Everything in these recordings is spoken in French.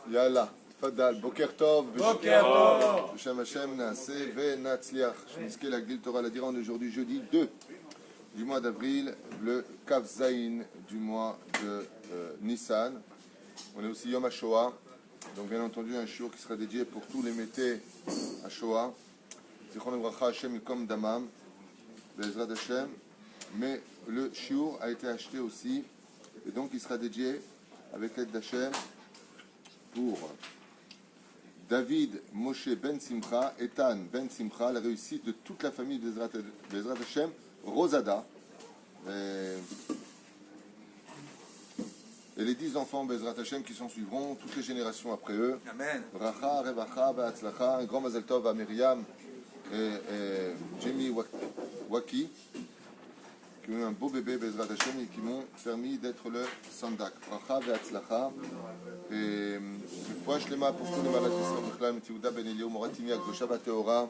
יאללה, תפדל, בוקר טוב. בוקר טוב. בשם השם נעשה ונצליח. שנזכה להגדיל תורה לדira. On est aujourd'hui jeudi 2 du mois d'avril, le Kav Zayin du mois de Nissan. On est aussi Yom HaShoah. Donc bien entendu un shiur qui sera dédié pour tous les métés à Shoah. Zichron Livracha Hashem Yikom Damam, Be'ezrat Hashem. Mais le shiur a été acheté aussi, et donc il sera dédié avec l'aide d'Hashem pour David Moshe Ben Simcha, Ethan Ben Simcha, la réussite de toute la famille de Be'ezrat Hashem, Rosada, et les 10 enfants Be'ezrat Hashem qui s'en suivront, toutes les générations après eux. Amen. Bracha, Revacha, Ba'atzlacha, un grand Mazel Tov à Myriam et Jamie Waki, qui ont eu un beau bébé Be'ezrat Hashem et qui m'ont permis d'être le Sandak. Bracha, Ba'atzlacha, et Foua Shlema pour tous les malades de Saint Tiouda Ben Eliou, Moratimi Akdosha Bateora,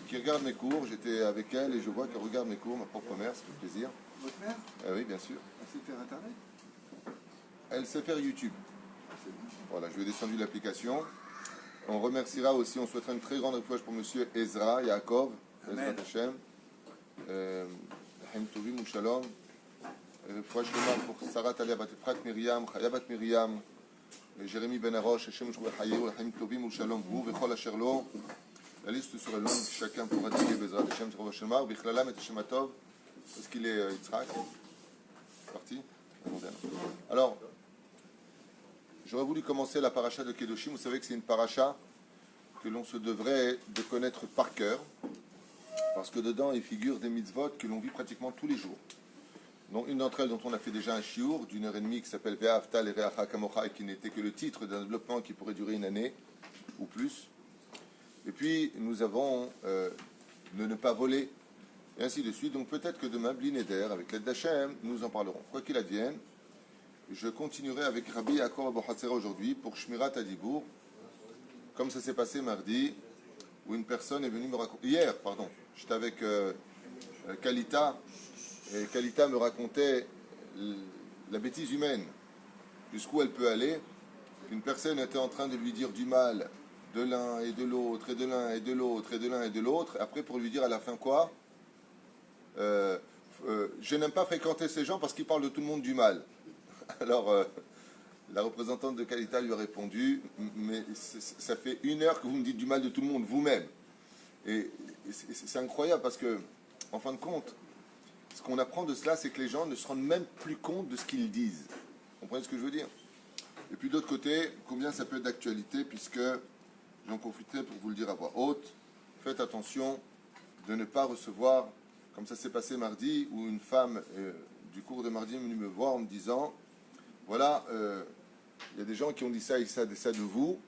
qui regarde mes cours. J'étais avec elle et je vois qu'elle regarde mes cours, ma propre mère, ça fait plaisir. Votre mère, Oui, bien sûr. elle sait faire Internet? Elle sait faire YouTube. Voilà, je lui ai descendu l'application. On remerciera aussi, on souhaitera une très grande refouach pour monsieur Ezra Yaakov, Ezra Hashem, Haim Tovim ou Shalom, refouach pour Sarah Talia Bat Efrat Myriam, Chaya Bat Myriam, Jérémy Ben Arosh, Hashem Shroué Hayou, Haim Tovim ou Shalom, vous, Vechol Asherlo. La liste sera longue, chacun pourra dire Bezrat Hashem, Shroué Shema, ou Bichlalam et Hashem Atov, parce qu'il est Yitzhak. Parti. Alors, j'aurais voulu commencer la paracha de Kedoshim. Vous savez que c'est une paracha que l'on se devrait de connaître par cœur, parce que dedans il figure des mitzvot que l'on vit pratiquement tous les jours. Donc une d'entre elles dont on a fait déjà un shiur d'1h30 qui s'appelle Ve'ahavta l'ereacha kamocha et qui n'était que le titre d'un développement qui pourrait durer une année ou plus. Et puis nous avons ne pas voler et ainsi de suite. Donc peut-être que demain, Bli Neder, avec l'aide d'Hachem, nous en parlerons. Quoi qu'il advienne, je continuerai avec Rabbi Yaakov Abu Hatzera aujourd'hui pour Shmirat Hadibour, comme ça s'est passé mardi, où une personne est venue me raconter... Hier, pardon, j'étais avec Kalita, et Kalita me racontait la bêtise humaine, jusqu'où elle peut aller. Une personne était en train de lui dire du mal de l'un et de l'autre, et de l'un et de l'autre, et de l'un et de l'autre, après pour lui dire à la fin quoi? Je n'aime pas fréquenter ces gens parce qu'ils parlent de tout le monde du mal. Alors, la représentante de Kalita lui a répondu, mais ça fait 1 heure que vous me dites du mal de tout le monde, vous-même. Et c'est incroyable parce que, en fin de compte, ce qu'on apprend de cela, c'est que les gens ne se rendent même plus compte de ce qu'ils disent. Vous comprenez ce que je veux dire? Et puis de l'autre côté, combien ça peut être d'actualité, puisque j'en profiterai pour vous le dire à voix haute, faites attention de ne pas recevoir, comme ça s'est passé mardi, où une femme du cours de mardi est venue me voir en me disant, voilà, il y a des gens qui ont dit ça et ça de vous.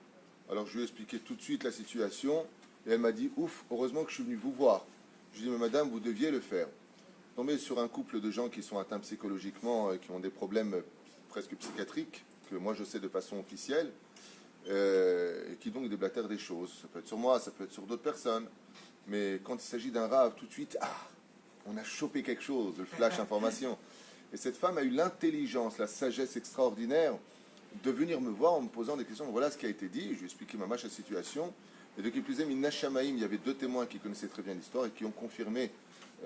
Alors je lui ai expliqué tout de suite la situation, et elle m'a dit, ouf, heureusement que je suis venu vous voir. Je lui ai dit, mais madame, vous deviez le faire. Tombé sur un couple de gens qui sont atteints psychologiquement, qui ont des problèmes presque psychiatriques, que moi je sais de façon officielle, et qui donc déblatèrent des choses. Ça peut être sur moi, ça peut être sur d'autres personnes. Mais quand il s'agit d'un rave, tout de suite, on a chopé quelque chose, le flash information. Et cette femme a eu l'intelligence, la sagesse extraordinaire de venir me voir en me posant des questions. Voilà ce qui a été dit, je lui ai expliqué ma la situation. Et de qui plus est, Minashamaïm, il y avait 2 témoins qui connaissaient très bien l'histoire et qui ont confirmé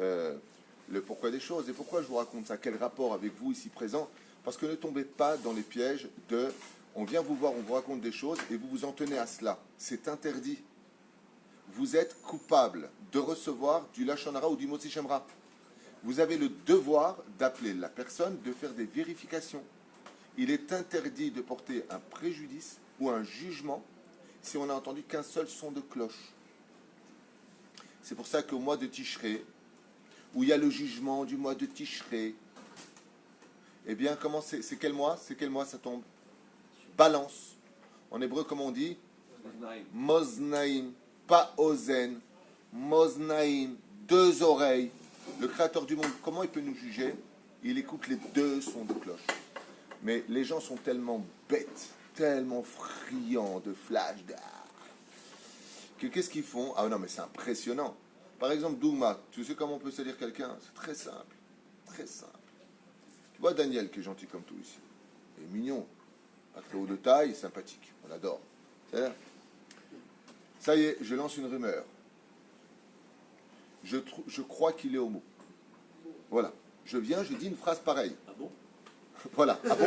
le pourquoi des choses. Et pourquoi je vous raconte ça? Quel rapport avec vous ici présent? Parce que ne tombez pas dans les pièges de on vient vous voir, on vous raconte des choses et vous vous en tenez à cela. C'est interdit. Vous êtes coupable de recevoir du Lachon Hara ou du Motzi Shemra. Vous avez le devoir d'appeler la personne, de faire des vérifications. Il est interdit de porter un préjudice ou un jugement si on n'a entendu qu'un seul son de cloche. C'est pour ça qu'au mois de Tishré, où il y a le jugement du mois de Tishré, eh bien, comment c'est quel mois? C'est quel mois ça tombe? Balance. En hébreu, comment on dit? Moznaïm. Pas Ozen. Moznaïm. 2 oreilles. Le créateur du monde, comment il peut nous juger? Il écoute les 2 sons de cloche. Mais les gens sont tellement bêtes, tellement friands de flash, que qu'est-ce qu'ils font? Ah non, mais c'est impressionnant. Par exemple, Dougma, tu sais comment on peut salir quelqu'un? C'est très simple. Très simple. Tu vois Daniel, qui est gentil comme tout ici. Il est mignon. pas très haut de taille, sympathique. On adore. C'est-à-dire, ça y est, je lance une rumeur. Je crois qu'il est homo. Voilà. Je viens, je dis une phrase pareille. Ah bon? Voilà. Ah bon?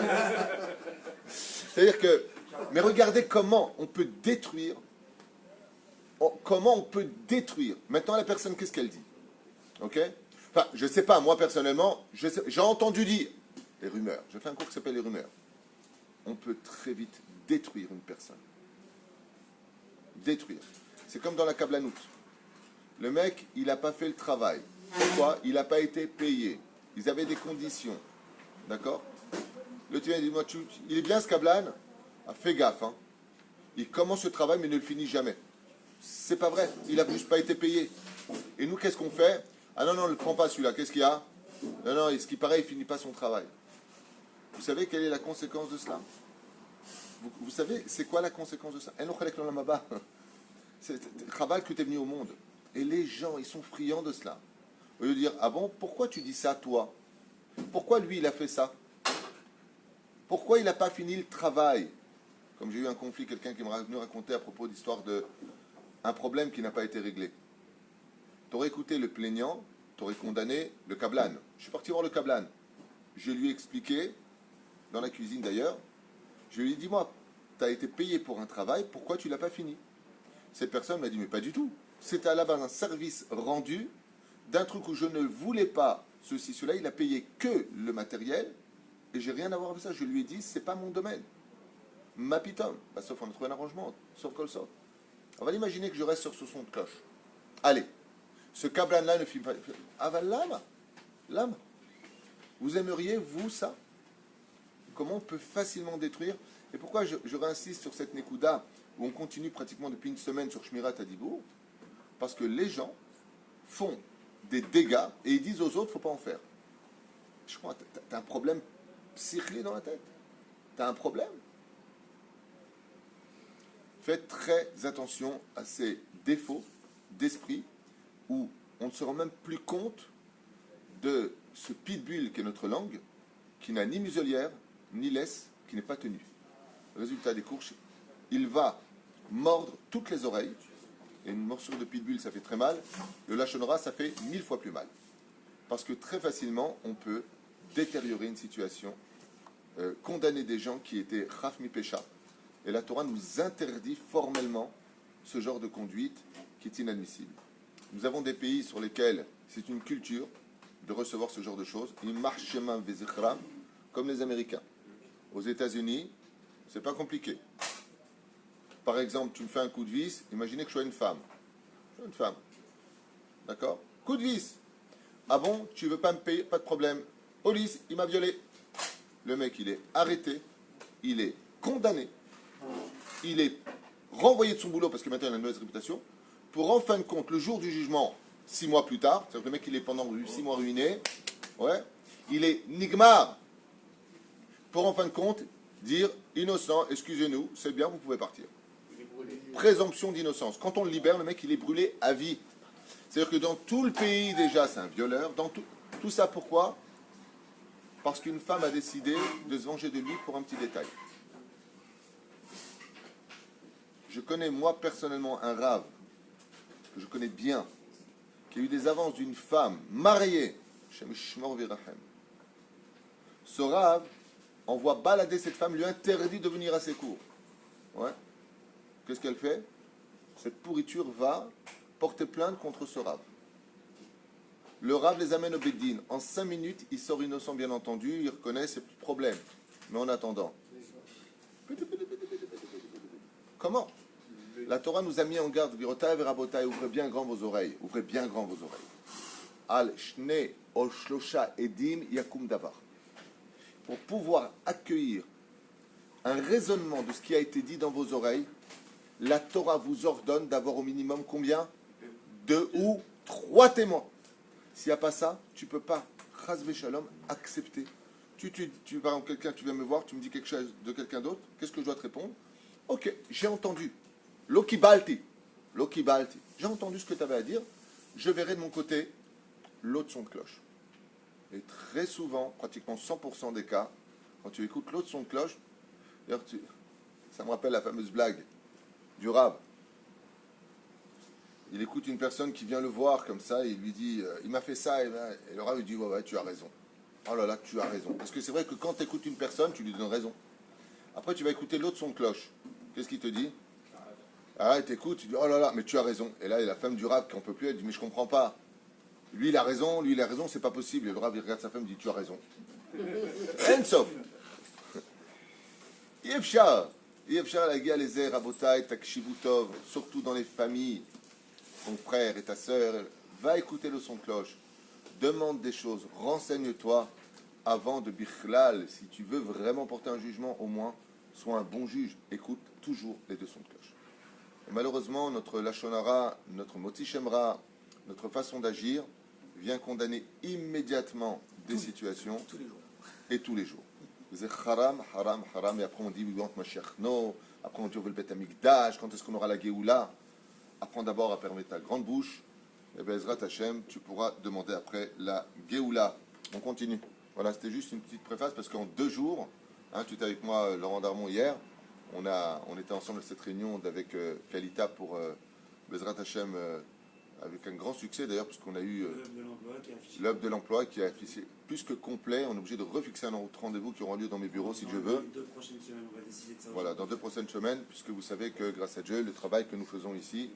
C'est-à-dire que, mais regardez comment on peut détruire. Comment on peut détruire. Maintenant, la personne, qu'est-ce qu'elle dit? Ok? Enfin, je ne sais pas, moi personnellement, j'ai entendu dire les rumeurs. J'ai fait un cours qui s'appelle les rumeurs. On peut très vite détruire une personne. Détruire. C'est comme dans la kablanout. Le mec, il n'a pas fait le travail. Pourquoi? Il n'a pas été payé. Ils avaient des conditions. D'accord? Le tueur dit, moi, il est bien ce kablan. Ah, fais gaffe. Hein. Il commence le travail, mais ne le finit jamais. C'est pas vrai. Il n'a juste pas été payé. Et nous, qu'est-ce qu'on fait? Ah non, non, ne le prends pas celui-là. Qu'est-ce qu'il y a? Non, non, ce qui paraît, il ne finit pas son travail. Vous savez quelle est la conséquence de cela? Vous savez, c'est quoi la conséquence de ça? C'est le travail que tu es venu au monde. Et les gens, ils sont friands de cela. Au lieu de dire, ah bon, pourquoi tu dis ça, toi? Pourquoi lui, il a fait ça? Pourquoi il n'a pas fini le travail? Comme j'ai eu un conflit, quelqu'un qui m'a venu raconter à propos d'histoire d'un problème qui n'a pas été réglé. Tu aurais écouté le plaignant, tu aurais condamné le kablan. Je suis parti voir le kablan. Je lui ai expliqué, dans la cuisine d'ailleurs, je lui ai dit, moi, tu as été payé pour un travail, pourquoi tu ne l'as pas fini? Cette personne m'a dit, mais pas du tout. C'était à la base un service rendu d'un truc où je ne voulais pas ceci, cela. Il a payé que le matériel et j'ai rien à voir avec ça. Je lui ai dit, c'est pas mon domaine. Ma pitom. Bah, sauf on a trouvé un arrangement, sauf comme ça. On va imaginer que je reste sur ce son de cloche. Allez, ce kablan-là ne filme pas. Ah, bah, l'âme. Vous aimeriez, vous, ça? Comment on peut facilement détruire? Et pourquoi je réinsiste sur cette Nekuda où on continue pratiquement depuis une semaine sur Shmirat Hadibour? Parce que les gens font des dégâts et ils disent aux autres, il ne faut pas en faire. Je crois, tu as un problème psychique dans la tête. Tu as un problème. Faites très attention à ces défauts d'esprit où on ne se rend même plus compte de ce pitbull qu'est notre langue, qui n'a ni muselière, ni laisse, qui n'est pas tenu. Résultat des courses, il va mordre toutes les oreilles. Et une morsure de pitbull, ça fait très mal. Le lachonora, ça fait 1000 fois plus mal. Parce que très facilement, on peut détériorer une situation, condamner des gens qui étaient chaf mi pécha. Et la Torah nous interdit formellement ce genre de conduite qui est inadmissible. Nous avons des pays sur lesquels c'est une culture de recevoir ce genre de choses. Ils marchent chemin vezichram, comme les Américains. Aux États-Unis, c'est pas compliqué. Par exemple, tu me fais un coup de vis, imaginez que je sois une femme. Je suis une femme. D'accord? Coup de vis. Ah bon, tu veux pas me payer? Pas de problème. Police, il m'a violé. Le mec, il est arrêté. Il est condamné. Il est renvoyé de son boulot parce que maintenant il a une mauvaise réputation. Pour en fin de compte, le jour du jugement, 6 mois plus tard, c'est-à-dire que le mec, il est pendant 6 mois ruiné. Ouais. Il est nigmar. Pour en fin de compte, dire innocent, excusez-nous, c'est bien, vous pouvez partir. Présomption d'innocence. Quand on le libère, le mec, il est brûlé à vie. C'est-à-dire que dans tout le pays, déjà, c'est un violeur. Dans tout ça, pourquoi? Parce qu'une femme a décidé de se venger de lui pour un petit détail. Je connais, moi, personnellement, un rave, que je connais bien, qui a eu des avances d'une femme mariée, Shem Shmor Virachem. Ce rave envoie balader cette femme, lui interdit de venir à ses cours. Ouais. Qu'est-ce qu'elle fait? Cette pourriture va porter plainte contre ce rave. Le rave les amène au Beddin. En 5 minutes, il sort innocent, bien entendu. Il reconnaît ses problèmes. Mais en attendant, comment? La Torah nous a mis en garde. Virotaï verabotaï, ouvrez bien grand vos oreilles. Ouvrez bien grand vos oreilles. Al shne o shlosha edim yakum davar. Pour pouvoir accueillir un raisonnement de ce qui a été dit dans vos oreilles, la Torah vous ordonne d'avoir au minimum combien? 2 ou 3 témoins. S'il n'y a pas ça, tu ne peux pas, chas v'shalom, accepter. Par exemple, quelqu'un, tu viens me voir, tu me dis quelque chose de quelqu'un d'autre, qu'est-ce que je dois te répondre? Ok, j'ai entendu. Loki balti. J'ai entendu ce que tu avais à dire, je verrai de mon côté l'autre son de cloche. Et très souvent, pratiquement 100% des cas, quand tu écoutes l'autre son de cloche, D'ailleurs, ça me rappelle la fameuse blague du Rav. Il écoute une personne qui vient le voir comme ça, et il lui dit il m'a fait ça, et le Rav lui dit ouais, tu as raison. Oh là là, tu as raison. Parce que c'est vrai que quand tu écoutes une personne, tu lui donnes raison. Après, tu vas écouter l'autre son de cloche. Qu'est-ce qu'il te dit? Ah, t'écoutes, tu dis oh là là, mais tu as raison. Et là, il y a la femme du Rav qui en peut plus, elle dit mais je comprends pas. Lui, il a raison, c'est pas possible. Et le Rav, il regarde sa femme, il dit tu as raison. Ensof. Yefshar la guerre les airs, Rabotai, Takshibutov, surtout dans les familles, ton frère et ta sœur, va écouter le son de cloche, demande des choses, renseigne-toi avant de bichlal. Si tu veux vraiment porter un jugement, au moins, sois un bon juge, écoute toujours les deux sons de cloche. Et malheureusement, notre lachonara, notre moti shemra, notre façon d'agir vient condamner immédiatement des situations tous les jours. Et tous les jours. C'est haram, haram, haram. Et après on dit oui, on Mashiach, no. Après on dit on veut le Bet Amikdash. Quand est-ce qu'on aura la Géoula? Apprends d'abord à fermer ta grande bouche. Et bien, Ezrat Hashem, tu pourras demander après la Géoula. On continue. Voilà, c'était juste une petite préface parce qu'en 2 jours, tu étais avec moi, Laurent Darmon, hier. On était ensemble à cette réunion avec Kalita pour Bezrat Hashem, avec un grand succès d'ailleurs, parce qu'on a eu l'œuvre de l'emploi qui est affiché plus que complet. On est obligé de refixer un autre rendez-vous qui aura lieu dans mes bureaux si Dieu veut. Dans 2 prochaines semaines, on va décider de ça. Voilà, dans 2 prochaines semaines, puisque vous savez que grâce à Dieu, le travail que nous faisons ici,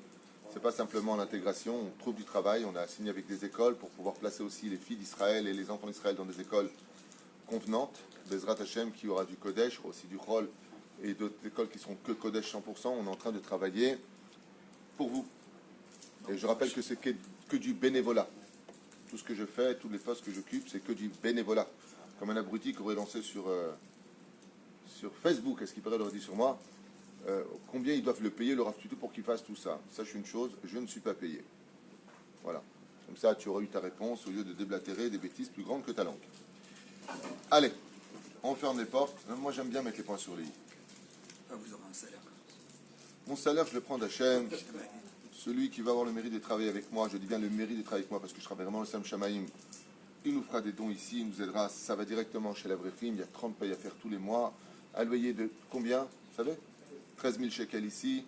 c'est pas simplement l'intégration, on trouve du travail, on a signé avec des écoles pour pouvoir placer aussi les filles d'Israël et les enfants d'Israël dans des écoles convenantes. Bezrat Hashem qui aura du Kodesh, aussi du Chol et d'autres écoles qui seront que Kodesh 100%. On est en train de travailler pour vous. Et je rappelle que c'est que du bénévolat. Tout ce que je fais, tous les postes que j'occupe, c'est que du bénévolat. Comme un abruti qui aurait lancé sur Facebook, est-ce qu'il paraît leur dit sur moi, combien ils doivent le payer, le Rav Tutu, pour qu'il fasse tout ça. Sache une chose, je ne suis pas payé. Voilà. Comme ça, tu auras eu ta réponse au lieu de déblatérer des bêtises plus grandes que ta langue. Allez, on ferme les portes. Moi, j'aime bien mettre les points sur les i. Vous aurez un salaire. Mon salaire, je le prends d'Hachem. Celui qui va avoir le mérite de travailler avec moi, je dis bien le mérite de travailler avec moi parce que je travaille vraiment le Sam Shamaïm, il nous fera des dons ici, il nous aidera, ça va directement chez l'Avrefim, il y a 30 payes à faire tous les mois, un loyer de combien, vous savez 13 000 shekels ici,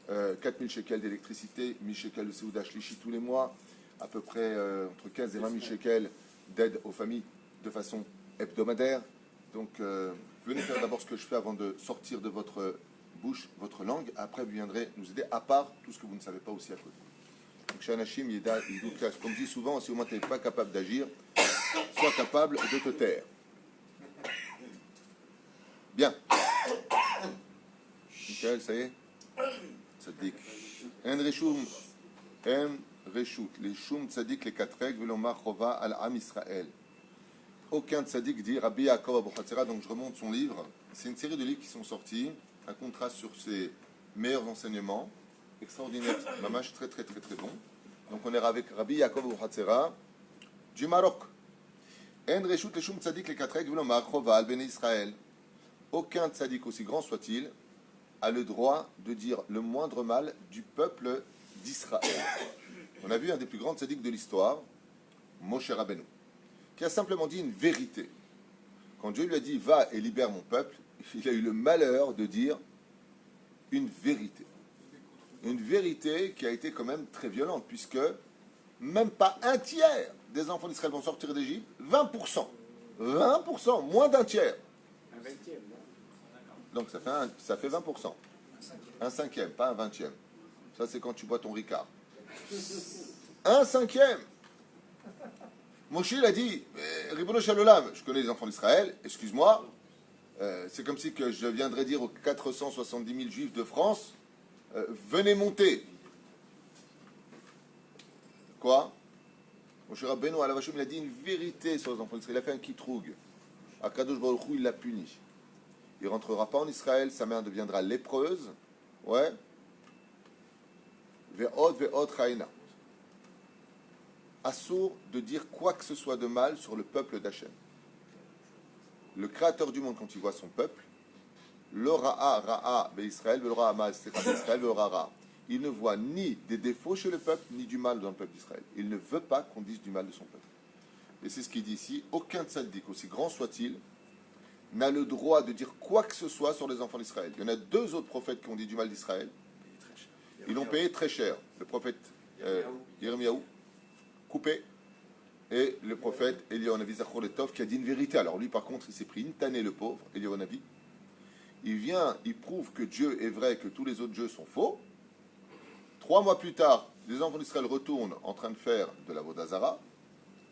4 000 shekels d'électricité, 1 000 shekels de Seouda Shlishi tous les mois, à peu près entre 15 et 20 000 shekels d'aide aux familles de façon hebdomadaire. Donc venez faire d'abord ce que je fais avant de sortir de votre bouche, votre langue, après vous viendrez nous aider, à part tout ce que vous ne savez pas aussi à côté. Donc chez Anachim, comme je dis souvent, si au moins tu n'es pas capable d'agir, sois capable de te taire. Bien. Michael, ça y est? Tzadik. En reshut, les shum tzadik, les 4 règles, velomar chova al am Israël. Aucun tzadik dit Rabbi Yaakov Abu Hatzera, donc je remonte son livre. C'est une série de livres qui sont sortis, un contraste sur ses meilleurs enseignements, extraordinaire, mamash très très très très bon. Donc on est avec Rabbi Yaakov Abu Hatzera du Maroc. En reshut les shum tzadik, les 4 règles, velomar chova al bnei Israël. Aucun tzadik, aussi grand soit-il, a le droit de dire le moindre mal du peuple d'Israël. On a vu un des plus grands tzadiks de l'histoire, Moshe Rabbeinu, qui a simplement dit une vérité. Quand Dieu lui a dit « Va et libère mon peuple », il a eu le malheur de dire une vérité. Une vérité qui a été quand même très violente, puisque même pas un tiers des enfants d'Israël vont sortir d'Égypte, 20%. 20%, moins d'un tiers. Un 20e, non? Donc ça fait 20%. Un cinquième, pas un 20e. Ça, c'est quand tu bois ton Ricard. Un cinquième. Moshe, il a dit, Ribono Shalolam, je connais les enfants d'Israël, excuse-moi, c'est comme si que je viendrais dire aux 470 000 juifs de France, venez monter. Quoi? Moshe Rabbeinu, à la Vachom, il a dit une vérité sur les enfants d'Israël. Il a fait un kitroug. Akadosh Baruch Hu, il l'a puni. Il ne rentrera pas en Israël, sa mère deviendra lépreuse. Ouais. Ve'od chayna. Assour de dire quoi que ce soit de mal sur le peuple d'Hachem. Le créateur du monde, quand il voit son peuple, le ra'a be'Israël, le ra'a be'Israël, le ra'a. Il ne voit ni des défauts chez le peuple, ni du mal dans le peuple d'Israël. Il ne veut pas qu'on dise du mal de son peuple. Et c'est ce qu'il dit ici. Aucun tzaddik, aussi grand soit-il, n'a le droit de dire quoi que ce soit sur les enfants d'Israël. Il y en a 2 autres prophètes qui ont dit du mal d'Israël. Ils l'ont payé très cher. Le prophète Yirmiyahu, coupé, et le prophète Eliyahu Zachor Letov qui a dit une vérité. Alors lui, par contre, il s'est pris une tannée, le pauvre, Eliyahu Navi. Il vient, il prouve que Dieu est vrai, que tous les autres dieux sont faux. 3 mois plus tard, les enfants d'Israël retournent en train de faire de la Vodazara.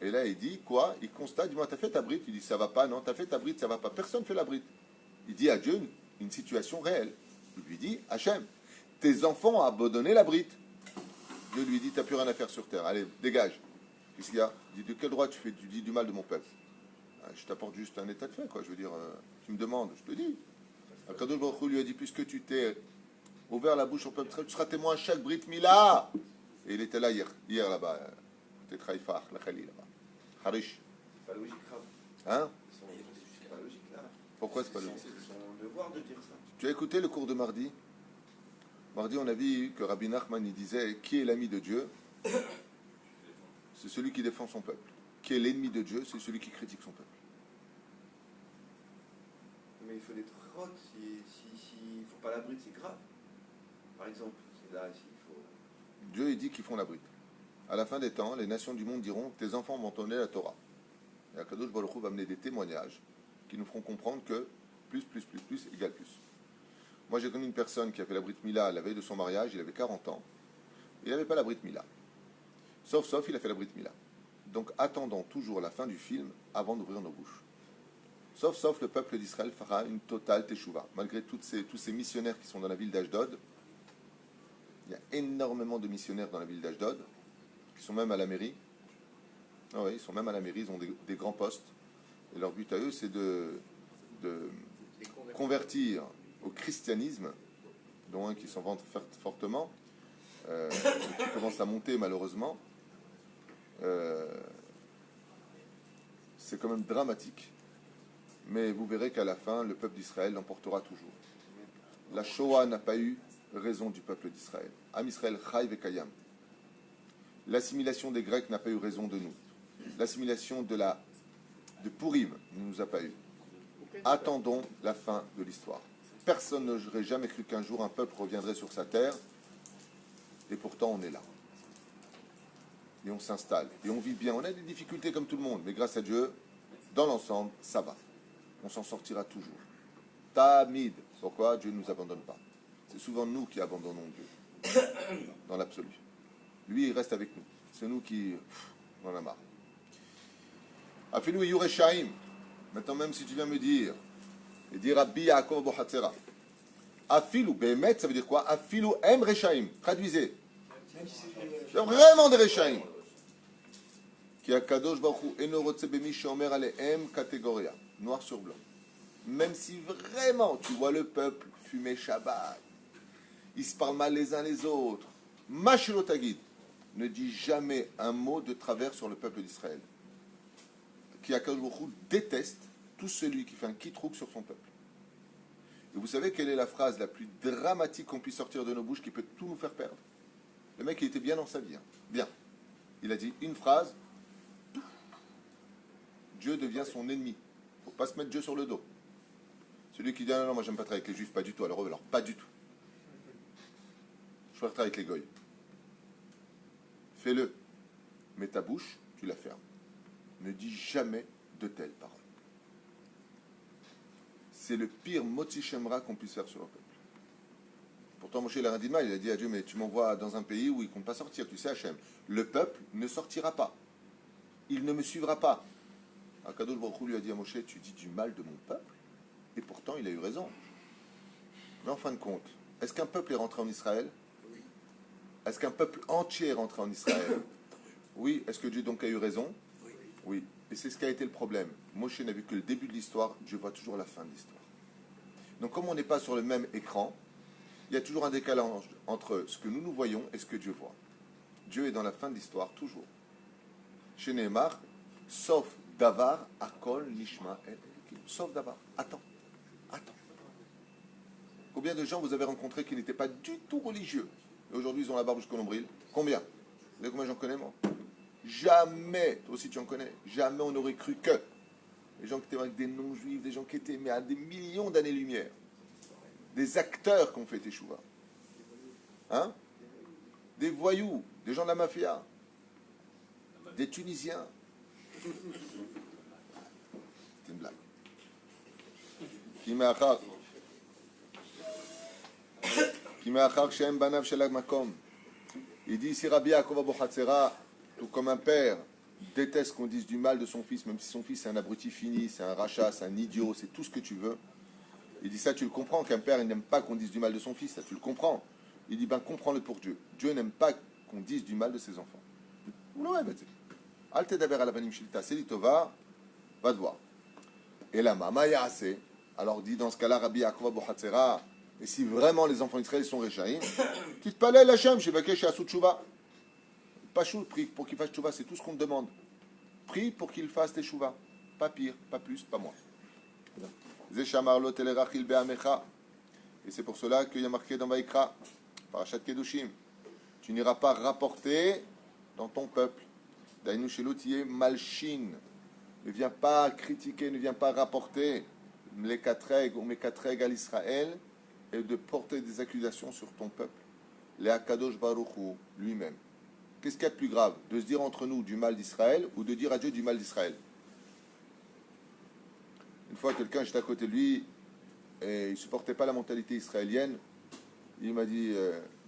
Et là, il dit quoi? Il constate, dis-moi, t'as fait ta brite? Il dit, ça va pas, non, t'as fait ta brite, ça va pas. Personne ne fait la brite. Il dit à Dieu une situation réelle. Il lui dit, Hachem, tes enfants ont abandonné la brite. Dieu lui dit, t'as plus rien à faire sur terre. Allez, dégage. Qu'est-ce qu'il y a? Il dit, de quel droit tu dis du mal de mon peuple? Je t'apporte juste un état de fait, quoi. Je veux dire, tu me demandes, je te dis. Akadosh Baruch Hu lui a dit, puisque tu t'es ouvert la bouche au peuple, tu seras témoin à chaque brite Mila. Et il était là hier là-bas. Peut-être Haïfa, la Khali, là-bas. Harish. C'est pas logique, Rav. Hein? C'est pas logique, là. Pourquoi c'est pas logique? C'est son devoir de dire ça. Tu as écouté le cours de mardi? Mardi, on a vu que Rabbi Nachman il disait qui est l'ami de Dieu? C'est celui qui défend son peuple. Qui est l'ennemi de Dieu? C'est celui qui critique son peuple. Mais il faut des trottes. S'il ne faut pas la bride, c'est grave. Par exemple, c'est là, il faut. Dieu il dit qu'ils font la bride. À la fin des temps, les nations du monde diront tes enfants vont entendre la Torah. Et Akadosh Baruch Hu va amener des témoignages qui nous feront comprendre que plus égale plus. Moi, j'ai connu une personne qui a fait la Brit Mila la veille de son mariage, il avait 40 ans. Il n'avait pas la Brit Mila. Sauf, il a fait la Brit Mila. Donc, attendons toujours la fin du film avant d'ouvrir nos bouches. Sauf, le peuple d'Israël fera une totale teshuva. Malgré tous ces missionnaires qui sont dans la ville d'Ashdod, il y a énormément de missionnaires dans la ville d'Ashdod, qui sont même à la mairie. Ah oui, ils sont même à la mairie, ils ont des grands postes. Et leur but à eux, c'est de convertir au christianisme, dont un qui s'en vante fortement, qui commence à monter malheureusement. C'est quand même dramatique. Mais vous verrez qu'à la fin, le peuple d'Israël l'emportera toujours. La Shoah n'a pas eu raison du peuple d'Israël. Am Israël Chai Vekayam. L'assimilation des Grecs n'a pas eu raison de nous. L'assimilation de Purim ne nous a pas eu. Attendons la fin de l'histoire. Personne n'aurait jamais cru qu'un jour un peuple reviendrait sur sa terre, et pourtant on est là. Et on s'installe, et on vit bien. On a des difficultés comme tout le monde, mais grâce à Dieu, dans l'ensemble, ça va. On s'en sortira toujours. Tamid. Pourquoi Dieu ne nous abandonne pas? C'est souvent nous qui abandonnons Dieu, dans l'absolu. Lui, il reste avec nous. C'est nous qui on en a marre. Afilou Yureshaim. Maintenant, même si tu viens me dire, et dire Rabbi Yaakov Bohatzera, Afilou, Behemet, ça veut dire quoi? Afilou Em Reshaim. Traduisez. C'est vraiment des Reshaim. Qui a Kadosh Baruch Hu Eno Rotze Bemi Shomer Alehem catégoria. Noir sur blanc. Même si vraiment tu vois le peuple fumer Shabbat, ils se parlent mal les uns les autres, Mashilotagid, ne dit jamais un mot de travers sur le peuple d'Israël. Qui a Kadosh Baruch Hu déteste tout celui qui fait un kitrouk sur son peuple. Et vous savez quelle est la phrase la plus dramatique qu'on puisse sortir de nos bouches qui peut tout nous faire perdre? Le mec, il était bien dans sa vie. Hein. Bien. Il a dit une phrase. Dieu devient son ennemi. Il ne faut pas se mettre Dieu sur le dos. Celui qui dit non, moi j'aime pas travailler avec les juifs, pas du tout. Alors pas du tout. Je préfère travailler avec les goy. Fais-le. Mais ta bouche, tu la fermes. Ne dis jamais de telles paroles. C'est le pire moti shemra qu'on puisse faire sur le peuple. Pourtant, Moshe il a rien dit de mal. Il a dit à Dieu, mais tu m'envoies dans un pays où il ne compte pas sortir. Tu sais, Hachem, le peuple ne sortira pas. Il ne me suivra pas. Akadosh Baruch Hu lui a dit à Moshe, tu dis du mal de mon peuple? Et pourtant, il a eu raison. Mais en fin de compte, est-ce qu'un peuple est rentré en Israël? Oui. Est-ce qu'un peuple entier est rentré en Israël? Oui. Est-ce que Dieu donc a eu raison? Oui. Oui. Et c'est ce qui a été le problème. Moshe n'a vu que le début de l'histoire, Dieu voit toujours la fin de l'histoire. Donc comme on n'est pas sur le même écran, il y a toujours un décalage entre ce que nous voyons et ce que Dieu voit. Dieu est dans la fin de l'histoire, toujours. Chez Nehemar, sauf Davar, Akol, Nishma, sauf Davar. Attends. Combien de gens vous avez rencontrés qui n'étaient pas du tout religieux et aujourd'hui ils ont la barbe jusqu'au nombril? Combien? Vous savez combien j'en connais moi? Jamais, toi aussi tu en connais, jamais on aurait cru que. des gens qui étaient avec des non-juifs, des gens qui étaient mais à des millions d'années-lumière, des acteurs qui ont fait Teshuva. Hein? Des voyous, des gens de la mafia, des Tunisiens. C'est une blague. Il dit ici Rabbi Yaakov Abuchatzera, tout comme un père déteste qu'on dise du mal de son fils, même si son fils est un abruti fini, c'est un rachat, c'est un idiot, c'est tout ce que tu veux. Il dit ça, tu le comprends, qu'un père il n'aime pas qu'on dise du mal de son fils, ça tu le comprends. Il dit ben comprends-le pour Dieu. Dieu n'aime pas qu'on dise du mal de ses enfants. Al tedaber ala banim shilta selitova, va te voir. Et la mama yaase. Alors dit dans ce cas-là Rabbi Yaakov Abuchatzera, et si vraiment les enfants d'Israël sont réchaïm, titpalel Hashem shevakesh yasut tshuva. Pachout, prie pour qu'il fasse tshuva, c'est tout ce qu'on te demande. Prie pour qu'il fasse tes tshuva. Pas pire, pas plus, pas moins. Zeshamar lo telerachil be'amecha. Et c'est pour cela qu'il y a marqué dans Vaïkra, Parashat Kedushim, tu n'iras pas rapporter dans ton peuple. Dainu shelotiye malshin. Ne viens pas critiquer, ne viens pas rapporter les katreg ou mes katreg à l'Israël et de porter des accusations sur ton peuple. Les Akadosh Baruch Hu lui-même. Qu'est-ce qu'il y a de plus grave? De se dire entre nous du mal d'Israël ou de dire à Dieu du mal d'Israël? Une fois, quelqu'un, j'étais à côté de lui et il ne supportait pas la mentalité israélienne. Il m'a dit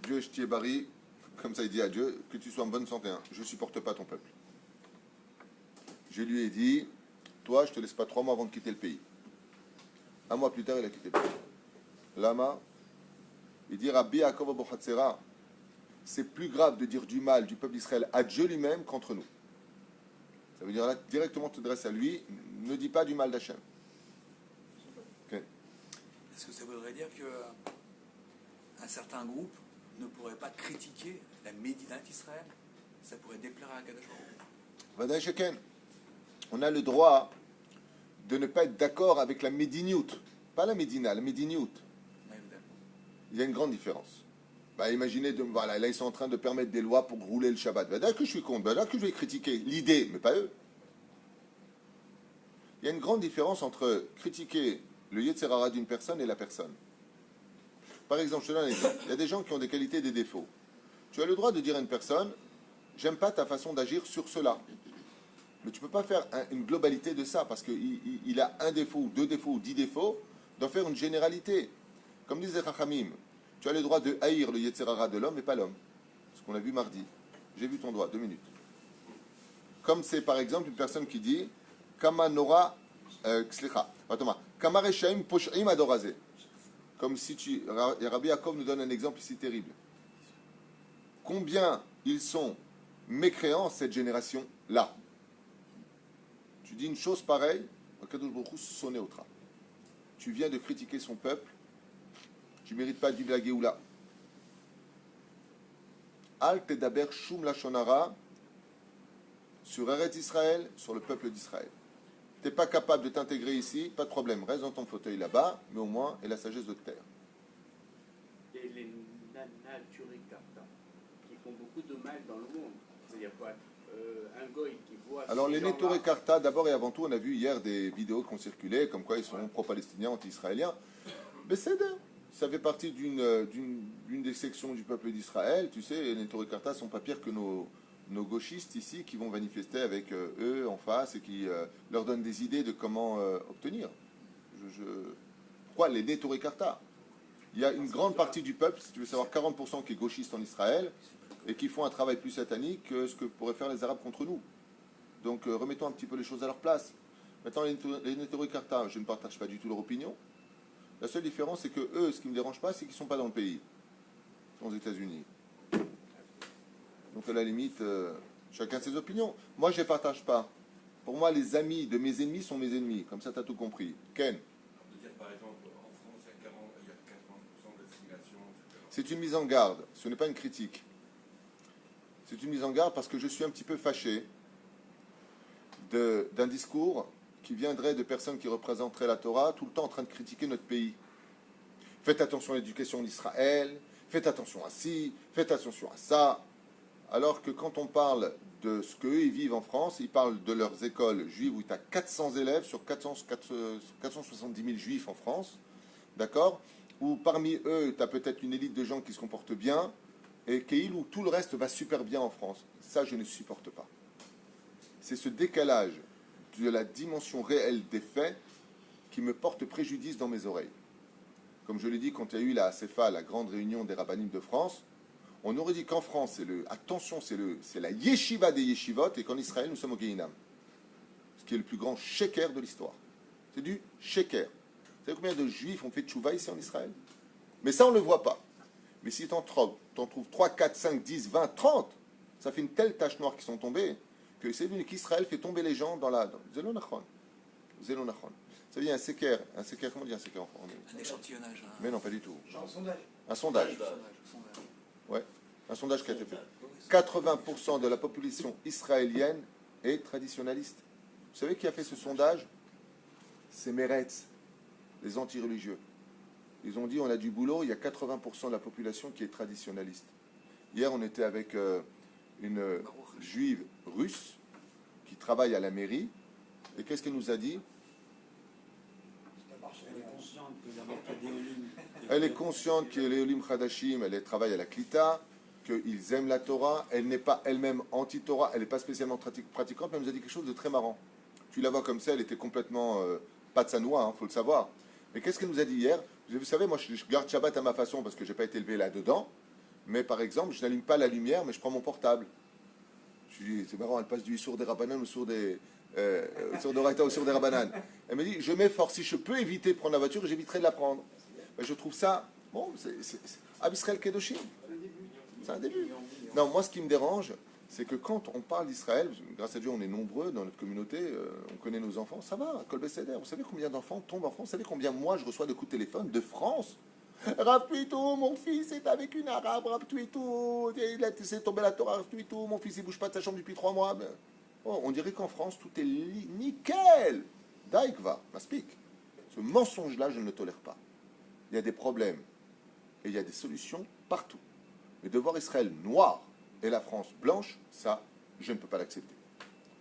Dieu, je t'y ai bari, comme ça il dit à Dieu, que tu sois en bonne santé. Hein. Je ne supporte pas ton peuple. Je lui ai dit toi, je ne te laisse pas 3 mois avant de quitter le pays. 1 mois plus tard, il a quitté le pays. Lama, il dit Rabbi Yaakov Abuchatzera, c'est plus grave de dire du mal du peuple d'Israël à Dieu lui-même qu'entre nous. Ça veut dire là, directement te t'adresses à lui, ne dis pas du mal d'Hachem. Okay. Est-ce que ça voudrait dire qu'un certain groupe ne pourrait pas critiquer la Médina d'Israël? Ça pourrait déplaire à Akadosh Baruch Hu. Vadaï Sheken. On a le droit de ne pas être d'accord avec la Médiniout. Pas la Médina, la Médiniout. Il y a une grande différence. Bah, imaginez, voilà, là ils sont en train de permettre des lois pour rouler le Shabbat. Bah, là que je suis contre, bah, là que je vais critiquer l'idée, mais pas eux. Il y a une grande différence entre critiquer le Yetzer Hara d'une personne et la personne. Par exemple, je te donne un exemple. Il y a des gens qui ont des qualités et des défauts. Tu as le droit de dire à une personne, j'aime pas ta façon d'agir sur cela. Mais tu ne peux pas faire une globalité de ça, parce qu'il a un défaut, ou 2 défauts, ou 10 défauts, d'en faire une généralité. Comme disait Chachamim, tu as le droit de haïr le Yetzer Hara de l'homme, mais pas l'homme. Ce qu'on a vu mardi. J'ai vu ton doigt, 2 minutes. Comme c'est par exemple une personne qui dit, Kama Nora, Kama Reshaim Posh'im Adorazé. Comme si Rabbi Yaakov nous donne un exemple ici terrible. Combien ils sont mécréants, cette génération-là. Tu dis une chose pareille, Akadosh Baruch Hu sonné au train. Tu viens de critiquer son peuple, tu ne mérites pas de vivre la Géoula. Al tedaber shum lachonara sur Eretz Israël, sur le peuple d'Israël. Tu n'es pas capable de t'intégrer ici, pas de problème, reste dans ton fauteuil là-bas, mais au moins, et la sagesse de te taire. Et les Naturikata, qui font beaucoup de mal dans le monde. C'est-à-dire quoi un goy qui voit... Alors les Netoré Karta, d'abord et avant tout, on a vu hier des vidéos qui ont circulé, comme quoi ils sont pro-palestiniens, anti-israéliens. Mais ça fait partie d'une des sections du peuple d'Israël. Tu sais, les Netoré Karta sont pas pires que nos gauchistes ici qui vont manifester avec eux en face et qui leur donnent des idées de comment obtenir. Pourquoi les Netoré Karta? Il y a une grande partie du peuple, si tu veux savoir, 40% qui est gauchiste en Israël et qui font un travail plus satanique que ce que pourraient faire les Arabes contre nous. Donc remettons un petit peu les choses à leur place. Maintenant, les Netoré Karta, je ne partage pas du tout leur opinion. La seule différence, c'est que eux, ce qui ne me dérange pas, c'est qu'ils ne sont pas dans le pays, ils sont aux États-Unis. Donc à la limite, chacun ses opinions. Moi, je ne les partage pas. Pour moi, les amis de mes ennemis sont mes ennemis. Comme ça, tu as tout compris. Ken? Par exemple, en France, il y a 80% d'assimilation, etc. C'est une mise en garde. Ce n'est pas une critique. C'est une mise en garde parce que je suis un petit peu fâché d'un discours qui viendrait de personnes qui représenteraient la Torah tout le temps en train de critiquer notre pays. Faites attention à l'éducation d'Israël, faites attention à ci, faites attention à ça. alors que quand on parle de ce qu'eux ils vivent en France, ils parlent de leurs écoles juives où tu as 400 élèves sur 470 000 juifs en France, d'accord? Où parmi eux, tu as peut-être une élite de gens qui se comportent bien, et où tout le reste va super bien en France. Ça, je ne supporte pas. C'est ce décalage de la dimension réelle des faits qui me porte préjudice dans mes oreilles. Comme je l'ai dit quand il y a eu la ACFA, la grande réunion des rabbinim de France, on aurait dit qu'en France, c'est la yeshiva des yeshivot, et qu'en Israël, nous sommes au Gehinam. Ce qui est le plus grand sheker de l'histoire. C'est du sheker. Vous savez combien de juifs ont fait tchouva ici en Israël? Mais ça, on ne le voit pas. Mais si tu en trouves 3, 4, 5, 10, 20, 30, ça fait une telle tache noire qui sont tombées que c'est venu qu'Israël fait tomber les gens dans la... Zelonachon. Zelonachon. Ça veut dire un seker, comment on dit un seker en français? Un échantillonnage. Mais non, pas du tout. Un sondage. Un sondage. Sondage. Ouais, un sondage qui a été fait. 80% de la population israélienne est traditionnaliste. Vous savez qui a fait ce sondage? C'est Meretz, les anti-religieux. Ils ont dit on a du boulot, il y a 80% de la population qui est traditionnaliste. Hier, on était avec une juive russe qui travaille à la mairie. Et qu'est-ce qu'elle nous a dit? Elle est consciente qu'il y a les Olim Khadashim, elle travaille à la Klita, qu'ils aiment la Torah, elle n'est pas elle-même anti-Torah, elle n'est pas spécialement pratiquante, mais elle nous a dit quelque chose de très marrant. Tu la vois comme ça, elle était complètement pas de sa noix, faut le savoir. Mais qu'est-ce qu'elle nous a dit hier? Vous savez, moi je garde Shabbat à ma façon parce que je n'ai pas été élevé là-dedans, mais par exemple, je n'allume pas la lumière, mais je prends mon portable. Je lui dis, c'est marrant, elle passe du sourd des Rabbanan au sourd des... sourd de Raïta au sourd des Rabbanan. Elle me dit, je m'efforce, si je peux éviter de prendre la voiture, j'éviterai de la prendre. Ben, je trouve ça, bon, c'est Abisrael Kedoshim. C'est un début. Non, moi ce qui me dérange, c'est que quand on parle d'Israël, grâce à Dieu on est nombreux dans notre communauté, on connaît nos enfants, ça va, Kol Beseder. Vous savez combien d'enfants tombent en France? Vous savez combien moi je reçois de coups de téléphone de France? Rav Tuitou, mon fils est avec une arabe, Rav Tuitou, il a laissé tomber la Torah, Rav Tuitou, mon fils il bouge pas de sa chambre depuis 3 mois. Ben, oh, on dirait qu'en France tout est nickel. Daïkva, m'aspique. Ce mensonge-là, je ne le tolère pas. Il y a des problèmes et il y a des solutions partout. Mais de voir Israël noir et la France blanche, ça, je ne peux pas l'accepter.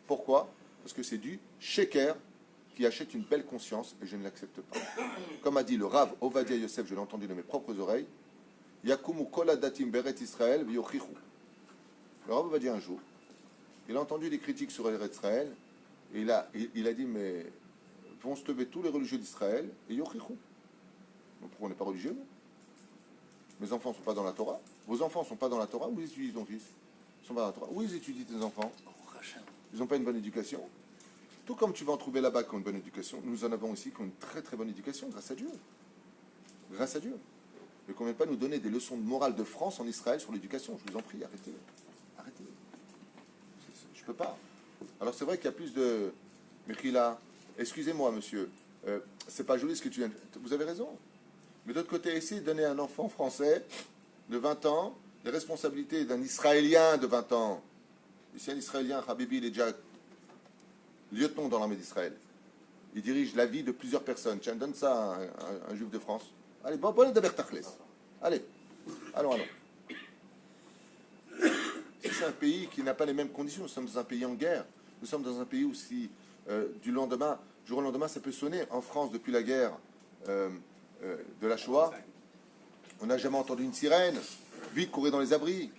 Pourquoi? Parce que c'est du sheker qui achète une belle conscience et je ne l'accepte pas. Comme a dit le Rav Ovadia Yosef, je l'ai entendu de mes propres oreilles, Yakumu kol hadatim beret Israël v'yochichu. Le Rav Ovadia un jour, il a entendu des critiques sur Israël et il a dit, mais vont se lever tous les religieux d'Israël et yochichu. Donc pourquoi on n'est pas religieux? Mes enfants ne sont pas dans la Torah. Vos enfants ne sont pas dans la Torah. Où ils étudient ton fils? Ils sont pas dans la Torah. Où ils étudient tes enfants? Ils n'ont pas une bonne éducation. Tout comme tu vas en trouver là-bas qui ont une bonne éducation, nous en avons ici qui ont une très très bonne éducation, grâce à Dieu. Grâce à Dieu. Mais qu'on ne vienne pas nous donner des leçons de morale de France en Israël sur l'éducation. Je vous en prie, arrêtez. Arrêtez. Je ne peux pas. Alors c'est vrai qu'il y a plus de... Mechila, excusez-moi monsieur, c'est pas joli ce que tu viens de... Vous avez raison. Mais d'autre côté, essayez de donner à un enfant français de 20 ans les responsabilités d'un Israélien de 20 ans. Ici, un Israélien, Habibi, il est déjà lieutenant dans l'armée d'Israël. Il dirige la vie de plusieurs personnes. Tiens, donne ça à un juif de France. Allez, bon d'Aber Tachles. Allez, allons. C'est un pays qui n'a pas les mêmes conditions. Nous sommes dans un pays en guerre. Nous sommes dans un pays où si du jour au lendemain, ça peut sonner. En France, depuis la guerre de la Shoah, on n'a jamais entendu une sirène. Vite, courir dans les abris.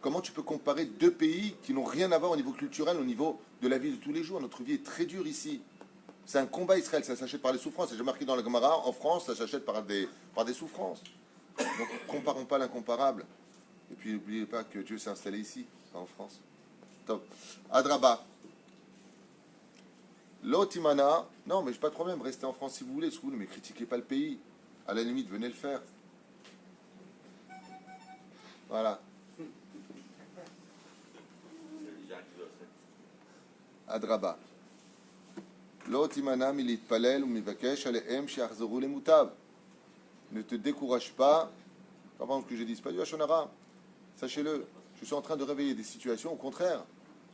Comment tu peux comparer deux pays qui n'ont rien à voir au niveau culturel, au niveau de la vie de tous les jours? Notre vie est très dure ici. C'est un combat Israël, ça s'achète par les souffrances. J'ai marqué dans la Gemara, en France, ça s'achète par des souffrances. Donc, comparons pas l'incomparable. Et puis, n'oubliez pas que Dieu s'est installé ici, pas en France. Top. Adraba. L'Otimana. Non, mais j'ai pas de problème, restez en France si vous voulez, mais critiquez pas le pays. À la limite, venez le faire. Voilà. Adraba. L'Otimana milit palel ou mivakesh alehem shiachzoru le mutav. Ne te décourage pas. Comment ce que j'ai dit? C'est pas du Hachonara. Sachez-le, je suis en train de réveiller des situations. Au contraire,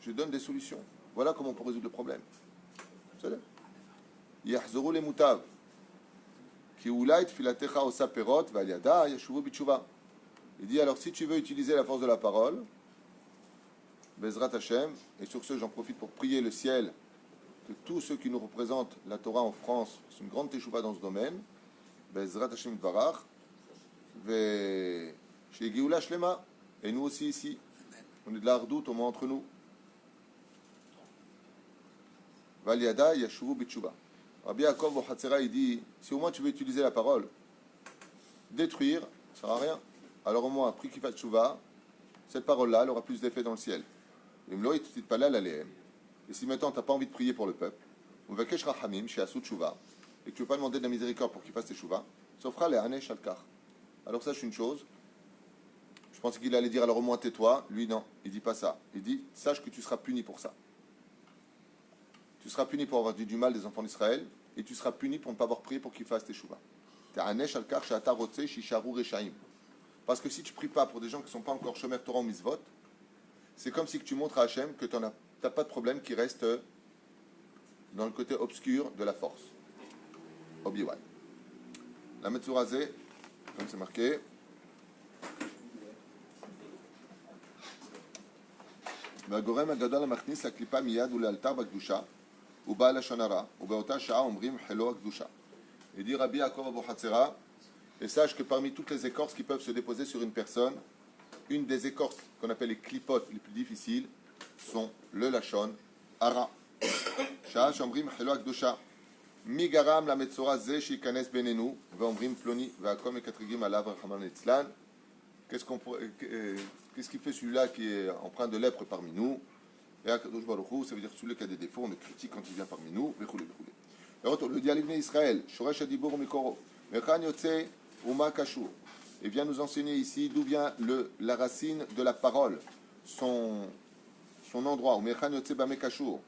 je donne des solutions. Voilà comment on peut résoudre le problème. C'est ça. Yachzoru le mutav. Ki ulait filatecha osa perot valiada yashuvu bitshuva. Il dit alors si tu veux utiliser la force de la parole, Bezrat Hashem, et sur ce, j'en profite pour prier le ciel que tous ceux qui nous représentent la Torah en France, c'est une grande teshuva dans ce domaine, Bezrat Hashem Dvarach, chez Géoula Shlema, et nous aussi ici, on est de la hardout au moins entre nous. Valiada Yashuvu Bitshuva. Rabbi Yaakov Bohatzera, il dit, si au moins tu veux utiliser la parole, détruire, ça ne sert à rien. Alors au moins, prie qu'il fasse tchouva, cette parole-là, elle aura plus d'effet dans le ciel. Et si maintenant tu n'as pas envie de prier pour le peuple, et que tu ne veux pas demander de la miséricorde pour qu'il fasse tes tchouva, s'offra les hanesh al-kar. Alors sache une chose, je pensais qu'il allait dire alors au moins tais-toi, lui non, il dit pas ça. Il dit, sache que tu seras puni pour ça. Tu seras puni pour avoir dit du mal des enfants d'Israël, et tu seras puni pour ne pas avoir prié pour qu'ils fassent tes tchouva. Parce que si tu ne pries pas pour des gens qui ne sont pas encore Shomer Torah ou Mitzvot, c'est comme si tu montres à Hachem que tu n'as pas de problème qui reste dans le côté obscur de la force. Obi-Wan. La Metzurazé, comme c'est marqué, והגורם הגדול המכניס לקליפה מיד ולאלתר בקדושה הוא בעל לשון הרע ובאותה שעה אומרים חילו הקדושה. Et dit Rabbi Yaakov Abohatzera, et sache que parmi toutes les écorces qui peuvent se déposer sur une personne, une des écorces qu'on appelle les clipotes les plus difficiles sont le lachon hara. Shah shomrim chelo akdosha. Mi garam la metzora ze shikanes benenu veomrim ploni veakom ekatrigim alav rachaman etzlan. Qu'est-ce qui fait celui-là qui est empreint de lèpre parmi nous? Et Akadosh Baruch Hu, ça veut dire celui qui a des défauts, on le critique quand il vient parmi nous. Le dit à l'Ibn Israël, Shoresh Adibur Mikoro, Mechan Yotze Uma Kashur. Et vient nous enseigner ici d'où vient la racine de la parole, son endroit. Mechan Yotze Bame Kashur.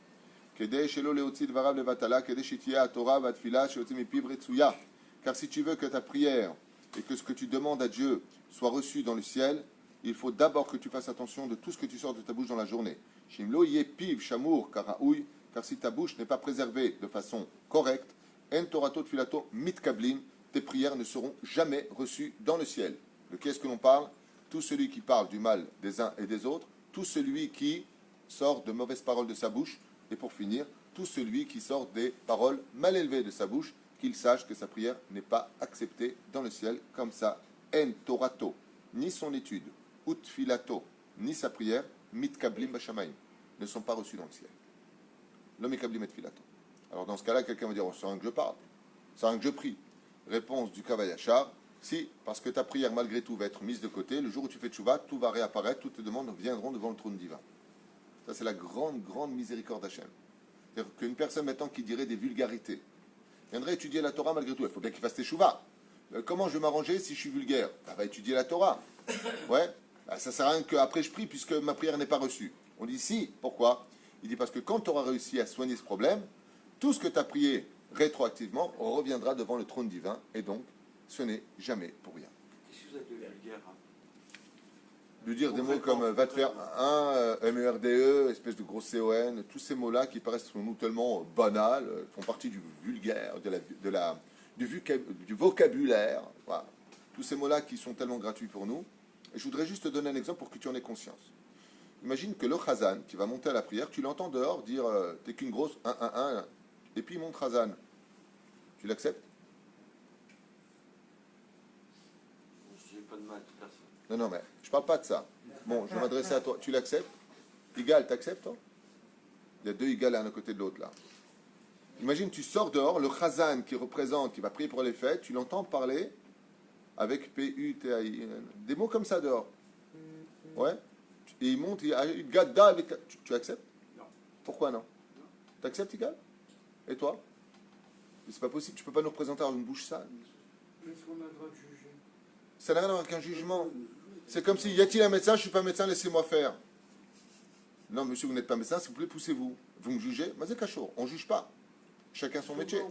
Kedei Shelo Leotzi Dvarav Levatala, Kedei Shitia Torah Vatfila, Shotze Mipib Retsuya. Car si tu veux que ta prière et que ce que tu demandes à Dieu soit reçu dans le ciel, il faut d'abord que tu fasses attention de tout ce que tu sors de ta bouche dans la journée. Shimlo Yepiv Shamour Karaoui. Car si ta bouche n'est pas préservée de façon correcte, en torato tfilato mitkablim, tes prières ne seront jamais reçues dans le ciel. De qui est-ce que l'on parle? Tout celui qui parle du mal des uns et des autres, tout celui qui sort de mauvaises paroles de sa bouche, et pour finir, tout celui qui sort des paroles mal élevées de sa bouche, qu'il sache que sa prière n'est pas acceptée dans le ciel, comme ça. En torato, ni son étude, ut filato, ni sa prière, mitkablim bashamaim, ne sont pas reçues dans le ciel. L'homme est kablim et filato. Alors dans ce cas-là, quelqu'un va dire, c'est un que je parle, c'est un que je prie. Réponse du Kavayachar, si, parce que ta prière malgré tout va être mise de côté, le jour où tu fais tchouva, tout va réapparaître, toutes tes demandes viendront devant le trône divin. Ça c'est la grande miséricorde d'Hachem. C'est-à-dire qu'une personne maintenant qui dirait des vulgarités, viendrait étudier la Torah malgré tout, il faut bien qu'il fasse tchouva. Comment je vais m'arranger si je suis vulgaire? Va étudier la Torah. Ouais, ça sert à rien qu'après je prie puisque ma prière n'est pas reçue. On dit si, pourquoi? Il dit parce que quand tu auras réussi à soigner ce problème, tout ce que tu as prié rétroactivement reviendra devant le trône divin, et donc ce n'est jamais pour rien. Qu'est-ce que vous appelez vulgaire? De dire des mots comme va te faire un MERDE, espèce de gros CON, tous ces mots-là qui paraissent pour nous tellement banals, font partie du vulgaire, du vocabulaire. Voilà. Tous ces mots-là qui sont tellement gratuits pour nous. Et je voudrais juste te donner un exemple pour que tu en aies conscience. Imagine que le Chazan qui va monter à la prière, tu l'entends dehors dire t'es qu'une grosse 1, et puis il monte Chazan. Tu l'acceptes? Je n'ai pas de mal, personne. Non, mais je parle pas de ça. Bon, je vais m'adresser à toi. Tu l'acceptes? Igal, t'acceptes toi? Il y a deux Igal l'un à côté de l'autre là. Imagine, tu sors dehors, le Chazan qui va prier pour les fêtes, tu l'entends parler avec P-U-T-A-I-N. Des mots comme ça dehors. Ouais? Et il monte, tu acceptes? Non. Pourquoi non? Tu acceptes, Igal? Et toi? C'est pas possible, tu peux pas nous représenter dans une bouche sale. Est-ce qu'on a le droit de juger? Ça n'a rien à voir avec un jugement. C'est comme si, y a-t-il un médecin? Je suis pas médecin, laissez-moi faire. Non, monsieur, vous n'êtes pas médecin, s'il vous plaît, poussez-vous. Vous me jugez? Mazé Kachour, on ne juge pas. Chacun son métier.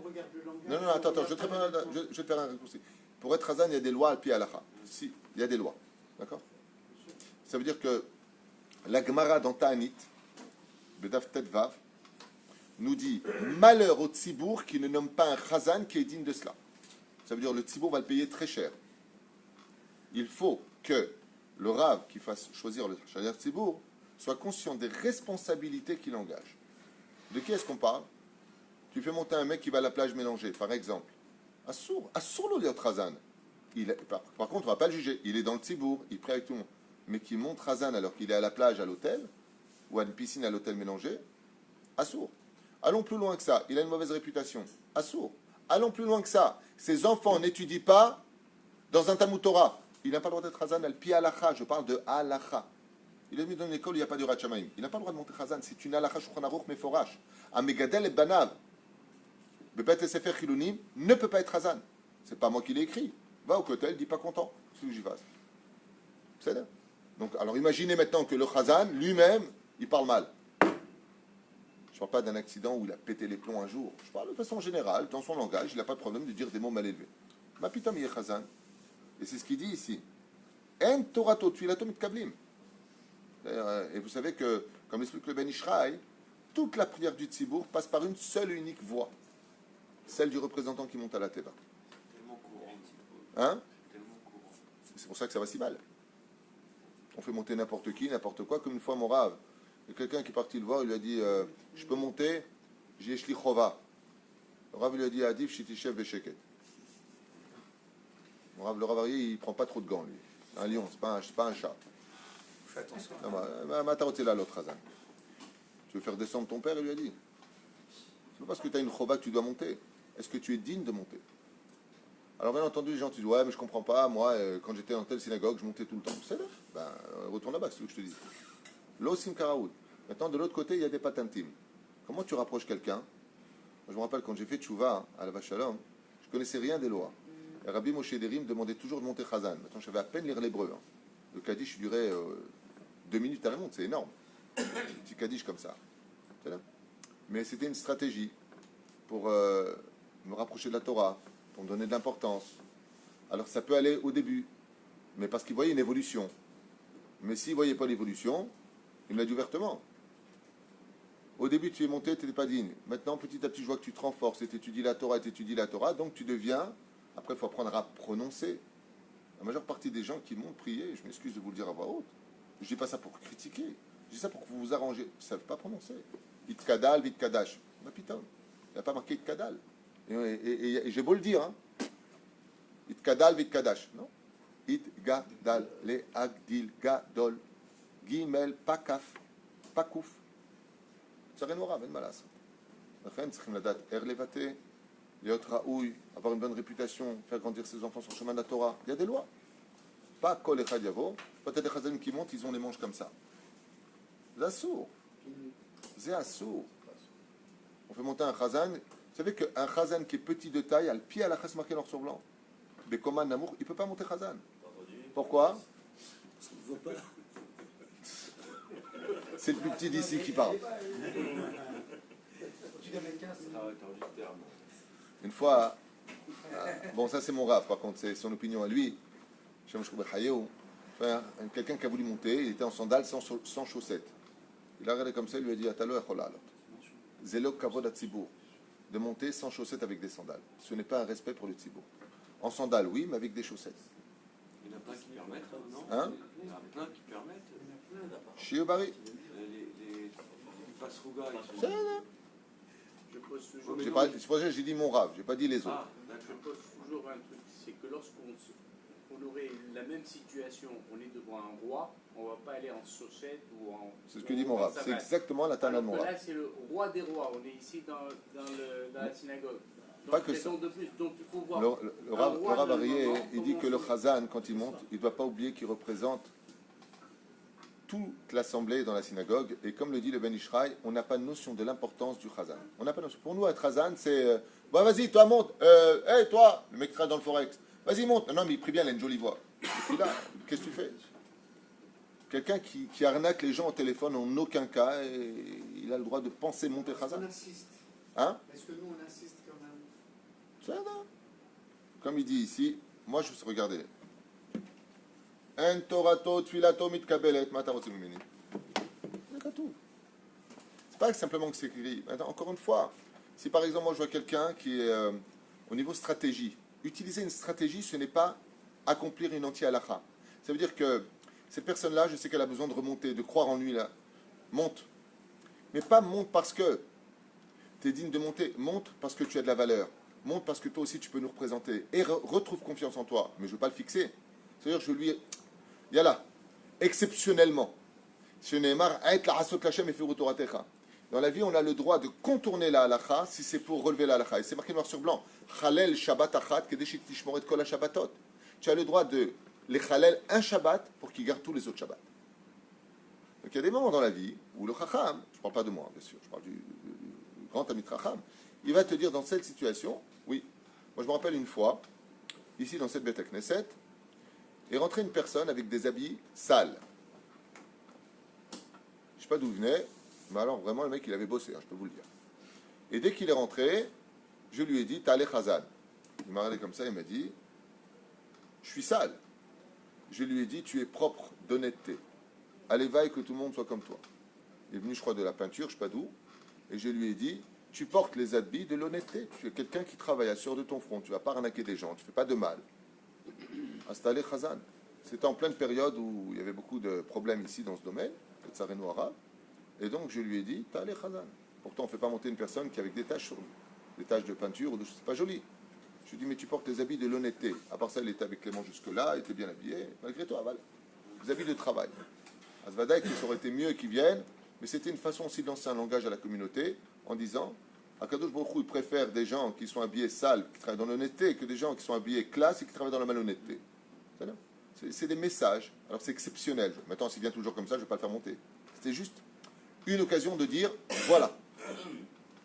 Non, attends, je vais te faire un raccourci. Pour être Hazan, il y a des lois al pi halacha. Si, il y a des lois. D'accord? Ça veut dire que la Gemara dans Ta'anit, Bedaf Tetvav, nous dit malheur au tzibour qui ne nomme pas un Hazan qui est digne de cela. Ça veut dire que le tzibour va le payer très cher. Il faut que le Rav qui fasse choisir le Shaliach Tzibour soit conscient des responsabilités qu'il engage. De qui est-ce qu'on parle? Tu fais monter un mec qui va à la plage mélanger, par exemple. Assour le liot Razan. Par contre, on ne va pas le juger. Il est dans le Tzibour, il prie avec tout le monde. Mais qui monte Razan alors qu'il est à la plage à l'hôtel, ou à une piscine à l'hôtel mélangé, assour. Allons plus loin que ça. Il a une mauvaise réputation. Assour. Allons plus loin que ça. Ses enfants n'étudient pas dans un Talmud Torah. Il n'a pas le droit d'être Hazan al-Pi Halacha. Je parle de Halacha. Il est mis dans une école où il n'y a pas de Ratchamaim. Il n'a pas le droit de monter Hazan. C'est une Halacha Shulchan Aruch Meforash. Un Megadel et Banav, Bebet Sefer Chilunim, ne peut pas être Hazan. C'est pas moi qui l'ai écrit. Va au kotel, dis pas content. C'est où j'y vais. C'est là. Donc, alors imaginez maintenant que le Hazan, lui-même, il parle mal. Je ne parle pas d'un accident où il a pété les plombs un jour. Je parle de façon générale, dans son langage, il n'a pas de problème de dire des mots mal élevés. Ma pitam il est Hazan. Et c'est ce qu'il dit ici. En Torato Tfilato Mitkablim. Et vous savez que, comme l'explique le Ben Ishraï, toute la prière du Tzibour passe par une seule et unique voix. Celle du représentant qui monte à la Teva. Tellement courant. Hein? Tellement courant. C'est pour ça que ça va si mal. On fait monter n'importe qui, n'importe quoi, comme une fois mon rave. Il y a quelqu'un qui est parti le voir, il lui a dit je peux monter, j'ai Shli Chova. Le rave lui a dit Adif Shitishev Besheket. Mon rave, le ravarier, il prend pas trop de gants, lui. Un lion, c'est pas un chat. Fais attention. Là, l'autre Hazan. Tu veux faire descendre ton père, il lui a dit. C'est pas parce que tu as une chova que tu dois monter. Est-ce que tu es digne de monter? Alors bien entendu, les gens te disent ouais mais je comprends pas, moi quand j'étais dans telle synagogue, je montais tout le temps. C'est là. Ben, retourne là-bas, c'est ce que je te dis. L'osim karaoud. Maintenant de l'autre côté, il y a des patantim. Comment tu rapproches quelqu'un? Moi, je me rappelle quand j'ai fait tchouva à la Vachalom, je connaissais rien des lois. Et Rabbi Moshe Deri me demandait toujours de monter Chazan. Maintenant je savais à peine lire l'hébreu. Hein. Le Kaddish durait 2 minutes à la montre, c'est énorme. Un petit Kaddish comme ça. C'est là. Mais c'était une stratégie pour me rapprocher de la Torah, pour me donner de l'importance. Alors ça peut aller au début, mais parce qu'il voyait une évolution. Mais s'il ne voyait pas l'évolution, il me l'a dit ouvertement. Au début, tu es monté, tu n'étais pas digne. Maintenant, petit à petit, je vois que tu te renforces et tu étudies la Torah, donc tu deviens... Après, il faut apprendre à prononcer. La majeure partie des gens qui montent prier, je m'excuse de vous le dire à voix haute, je ne dis pas ça pour critiquer, je dis ça pour que vous vous arrangez. Ils ne savent pas prononcer. Itkadal, Vitkadash. Ma putain, il n'y a pas marqué Itkadal. Et j'ai beau le dire, hein. Itkadal, Vitkadash. Non. Itgadal, le Agdil, Gadol, Gimel, Pakaf, Pakouf. Tsaren Wara, Ben Malas. Enfin, צריכים לדעת ער לבטא, להיות ראוי, avoir une bonne réputation, faire grandir ses enfants sur le chemin de la Torah. Il y a des lois. Pas Kol Echad Yavo. Peut-être des chazanim qui montent, ils ont les manches comme ça. C'est assourd. C'est assourd. On fait monter un chazan. Vous savez qu'un chazan qui est petit de taille a le pied à la chasse marqué noir sur blanc. Bekoman Namour, il ne peut pas monter chazan. Pourquoi? C'est le plus petit d'ici qui parle. Une fois, bon ça c'est mon rave par contre, c'est son opinion à lui. Quelqu'un qui a voulu monter, il était en sandales sans chaussettes. Il a regardé comme ça, il lui a dit Atalo echolalot. Zelo kavod atzibour. De monter sans chaussettes avec des sandales. Ce n'est pas un respect pour le tzibour. En sandales, oui, mais avec des chaussettes. Il y en a plein qui permettent, non? Hein? Il y en a plein qui permettent. Shiobari. Les Pasrouga, ils C'est sont... là. Je pose toujours, C'est pour ça que j'ai dit mon rave, j'ai pas dit les autres. Ah, je d'accord. pose toujours un truc, c'est que lorsqu'on aurait la même situation, on est devant un roi, on ne va pas aller en saucette ou en... C'est ce que dit mon en rave. C'est savate. exactement la tana de mon Alors que rave. là, c'est le roi des rois, on est ici dans la synagogue. Donc, Pas que raison ça. de plus. Donc il faut voir... Le Rav Arié, il dit que le Chazan, quand il monte, il ne doit pas oublier qu'il représente toute l'assemblée dans la synagogue. Et comme le dit le Ben Ishraï, on n'a pas de notion de l'importance du Chazan. On n'a pas de notion. Pour nous, être Chazan, c'est bon, vas-y, toi, monte. Hey, toi, le mec qui travaille dans le Forex, vas-y, monte. Non, mais il prie bien, il a une jolie voix. Et puis là, qu'est-ce que tu fais? Quelqu'un qui arnaque les gens au téléphone en aucun cas, et il a le droit de penser monter Chazan. On insiste. Hein? Est-ce que nous, on insiste quand même? Ça va. Comme il dit ici, moi je sais, regardez. En torato tfilato mitkabelet matarotim mimini. C'est tout. C'est pas simplement que c'est écrit. Maintenant, encore une fois, si par exemple moi je vois quelqu'un qui est au niveau stratégie, utiliser une stratégie, ce n'est pas accomplir une anti-halakha. Ça veut dire que cette personne-là, je sais qu'elle a besoin de remonter, de croire en lui là. monte. Mais pas monte parce que tu es digne de monter, monte parce que tu as de la valeur. Monte parce que toi aussi tu peux nous représenter. Et retrouve confiance en toi. Mais je ne veux pas le fixer. C'est-à-dire je lui... Yalla, exceptionnellement. Dans la vie, on a le droit de contourner la halakha si c'est pour relever la halakha. Et c'est marqué noir sur blanc. Chalel Shabbat achat kedesh tishmoret kol ha-shabbatot. Tu as le droit de les chalel un Shabbat pour qu'ils gardent tous les autres Shabbats. Donc il y a des moments dans la vie où le Chacham, je ne parle pas de moi, bien sûr, je parle du grand ami Chacham, il va te dire dans cette situation, oui, moi je me rappelle une fois, ici dans cette Beth Knesset, est rentrée une personne avec des habits sales. Je ne sais pas d'où il venait, mais alors vraiment le mec il avait bossé, hein, je peux vous le dire. Et dès qu'il est rentré, je lui ai dit, Taleh Chazan. Il m'a regardé comme ça, il m'a dit, je suis sale. Je lui ai dit, tu es propre d'honnêteté. Allez, va et que tout le monde soit comme toi. Il est venu, je crois, de la peinture, je ne sais pas d'où. Et je lui ai dit, tu portes les habits de l'honnêteté. Tu es quelqu'un qui travaille à sur de ton front. Tu ne vas pas arnaquer des gens. Tu ne fais pas de mal. Installé Khazan. C'était en pleine période où il y avait beaucoup de problèmes ici dans ce domaine, le tsareno arabe. Et donc, je lui ai dit, t'as allé Khazan. Pourtant, on ne fait pas monter une personne qui a avec des taches sur lui. Des taches de peinture ou de... C'est pas joli. Je lui ai dit, mais tu portes les habits de l'honnêteté. À part ça, il était avec Clément jusque-là, il était bien habillé. Malgré toi, voilà. Les habits de travail. Asvada, que ça aurait été mieux qu'ils viennent, mais c'était une façon aussi de lancer un langage à la communauté en disant Akadosh Baruch Hu, il préfère des gens qui sont habillés sales, qui travaillent dans l'honnêteté, que des gens qui sont habillés classe et qui travaillent dans la malhonnêteté. C'est des messages. Alors c'est exceptionnel. Maintenant, s'il vient toujours comme ça, je ne vais pas le faire monter. C'était juste une occasion de dire voilà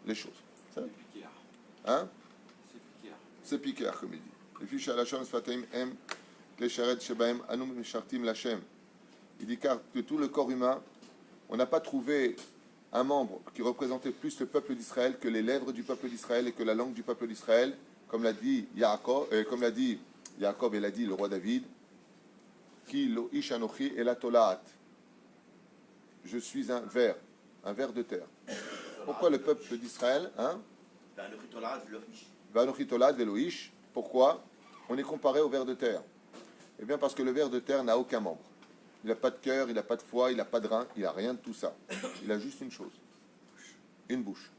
les choses. Hein? C'est piquer, comme il dit. Les fiches à la chance, Fataim M, les charrettes, Shebaim, Anum, Mishartim, Lachem. Il dit car que tout le corps humain, on n'a pas trouvé un membre qui représentait plus le peuple d'Israël que les lèvres du peuple d'Israël et que la langue du peuple d'Israël, comme l'a dit Yaakov, et l'a dit le roi David, Ki lo ish anochi et la tolaat. Je suis un ver de terre. Pourquoi le peuple d'Israël, hein? Vanochi tolaat veloish. Pourquoi on est comparé au ver de terre? Eh bien parce que le ver de terre n'a aucun membre. Il n'a pas de cœur, il n'a pas de foie, il n'a pas de rein, il n'a rien de tout ça. Il a juste une chose, une bouche.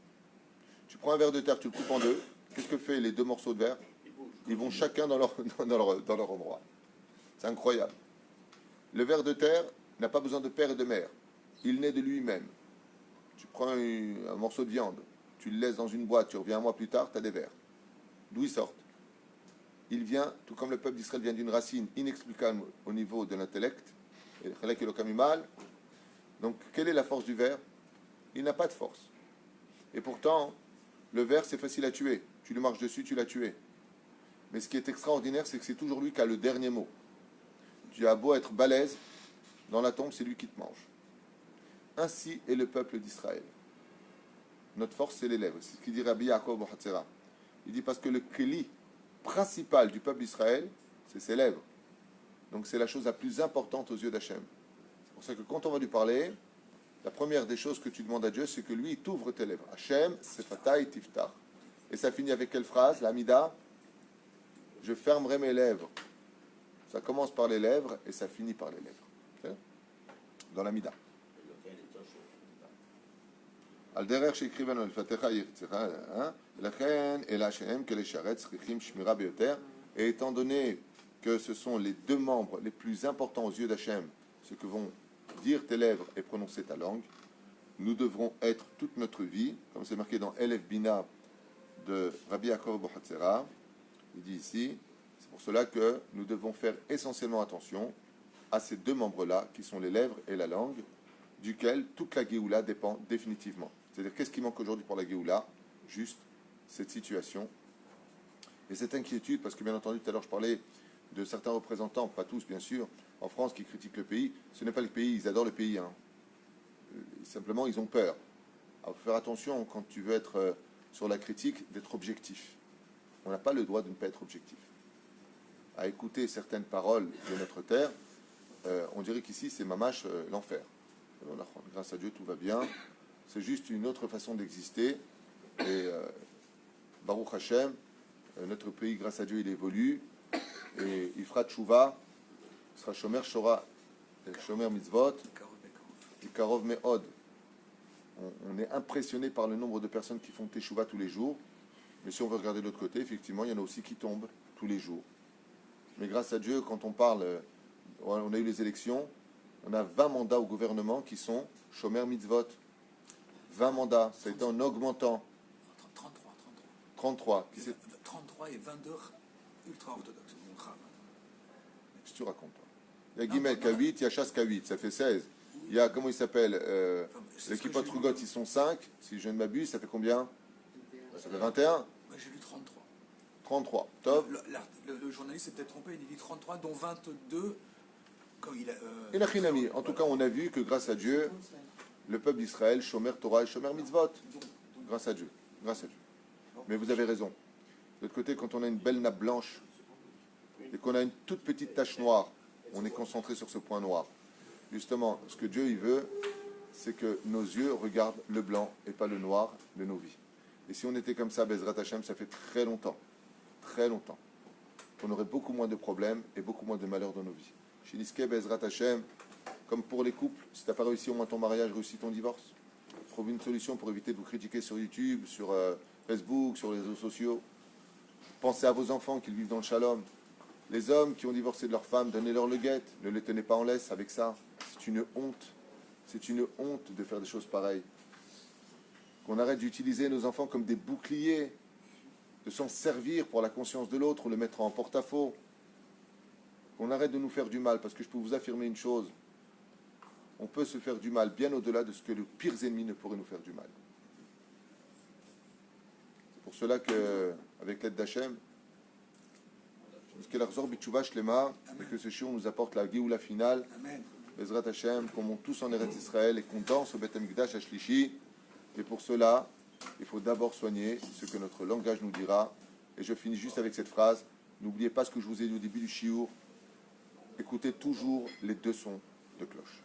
Tu prends un ver de terre, tu le coupes en deux, qu'est-ce que fait les deux morceaux de verre? Ils vont chacun dans leur endroit. C'est incroyable. Le ver de terre n'a pas besoin de père et de mère. Il naît de lui-même. Tu prends un morceau de viande, tu le laisses dans une boîte, tu reviens un mois plus tard, tu as des vers. D'où ils sortent? Il vient, tout comme le peuple d'Israël vient d'une racine inexplicable au niveau de l'intellect, donc, quelle est la force du ver? Il n'a pas de force. Et pourtant, le ver, c'est facile à tuer. Tu lui marches dessus, tu l'as tué. Mais ce qui est extraordinaire, c'est que c'est toujours lui qui a le dernier mot. Tu as beau être balèze, dans la tombe, c'est lui qui te mange. Ainsi est le peuple d'Israël. Notre force, c'est les lèvres. C'est ce qu'il dit Rabbi Yaakov Hatzera. Il dit parce que le keli principal du peuple d'Israël, c'est ses lèvres. Donc c'est la chose la plus importante aux yeux d'Hachem. C'est pour ça que quand on va lui parler, la première des choses que tu demandes à Dieu, c'est que lui, il t'ouvre tes lèvres. Hachem, sefatai tiftar. Et ça finit avec quelle phrase? L'amida, je fermerai mes lèvres. Ça commence par les lèvres et ça finit par les lèvres. Dans l'amida. Al derer sheikriven al fatecha yirtzecha, lachen el Hashem que les charrettes s'richim shmira beyoter. Et étant donné que ce sont les deux membres les plus importants aux yeux d'Hachem, ce que vont dire tes lèvres et prononcer ta langue, nous devrons être toute notre vie, comme c'est marqué dans Elef Bina de Rabbi Yaakov Hatzera, il dit ici, c'est pour cela que nous devons faire essentiellement attention à ces deux membres-là, qui sont les lèvres et la langue, duquel toute la Géoula dépend définitivement. C'est-à-dire, qu'est-ce qui manque aujourd'hui pour la Géoula? Juste cette situation et cette inquiétude, parce que bien entendu, tout à l'heure je parlais de certains représentants, pas tous bien sûr, en France qui critiquent le pays. Ce n'est pas le pays, ils adorent le pays. Hein. Simplement, ils ont peur. Alors, il faut faire attention quand tu veux être sur la critique, d'être objectif. On n'a pas le droit de ne pas être objectif. À écouter certaines paroles de notre terre, on dirait qu'ici c'est mamache l'enfer. Grâce à Dieu, tout va bien. C'est juste une autre façon d'exister. Et Baruch Hashem, notre pays, grâce à Dieu, il évolue. Et il fera tchouva, il sera shomer mitzvot, Karov me'od. on est impressionné par le nombre de personnes qui font Teshuvah tous les jours. Mais si on veut regarder de l'autre côté, effectivement, il y en a aussi qui tombent tous les jours. Mais grâce à Dieu, quand on parle, on a eu les élections, on a 20 mandats au gouvernement qui sont Shomer Mitzvot. 20 mandats, ça a été en augmentant. 33. 33 et 22 ultra-orthodoxes. Qu'est-ce que tu racontes, toi? Il y a Guimel qui a 8, il y a Chasse qui a 8, ça fait 16. Il y a, comment il s'appelle l'équipe Trugot, ils sont 5. Si je ne m'abuse, ça fait combien? Ça fait 21. Moi, j'ai lu 33. 33. Top. Le journaliste s'est peut-être trompé, il dit 33, dont 22 quand il a... Et Nachinami. En tout cas, on a vu que grâce à Dieu, le peuple d'Israël, Shomer Torah et Shomer Mitzvot. Grâce à Dieu. Grâce à Dieu. Mais vous avez raison. De l'autre côté, quand on a une belle nappe blanche et qu'on a une toute petite tache noire, on est concentré sur ce point noir. Justement, ce que Dieu il veut, c'est que nos yeux regardent le blanc et pas le noir de nos vies. Et si on était comme ça, Bezrat Hashem, ça fait très longtemps, qu'on aurait beaucoup moins de problèmes et beaucoup moins de malheurs dans nos vies. Shiniske Bezrat Hashem, comme pour les couples, si tu n'as pas réussi au moins ton mariage, réussis ton divorce. Trouve une solution pour éviter de vous critiquer sur YouTube, sur Facebook, sur les réseaux sociaux. Pensez à vos enfants qu'ils vivent dans le shalom. Les hommes qui ont divorcé de leur femme, donnez-leur le guet. Ne les tenez pas en laisse avec ça. C'est une honte. C'est une honte de faire des choses pareilles. Qu'on arrête d'utiliser nos enfants comme des boucliers, de s'en servir pour la conscience de l'autre ou le mettre en porte-à-faux. Qu'on arrête de nous faire du mal, parce que je peux vous affirmer une chose. On peut se faire du mal bien au-delà de ce que les pires ennemis ne pourraient nous faire du mal. C'est pour cela que, avec l'aide d'Hachem, et que ce shiur nous apporte la Géoula finale, Bezrat Hashem, qu'on monte tous en Eretz Israël et qu'on danse au Beth Amikdash Ashlishi. Et pour cela, il faut d'abord soigner ce que notre langage nous dira. Et je finis juste avec cette phrase. N'oubliez pas ce que je vous ai dit au début du shiur. Écoutez toujours les 2 sons de cloche.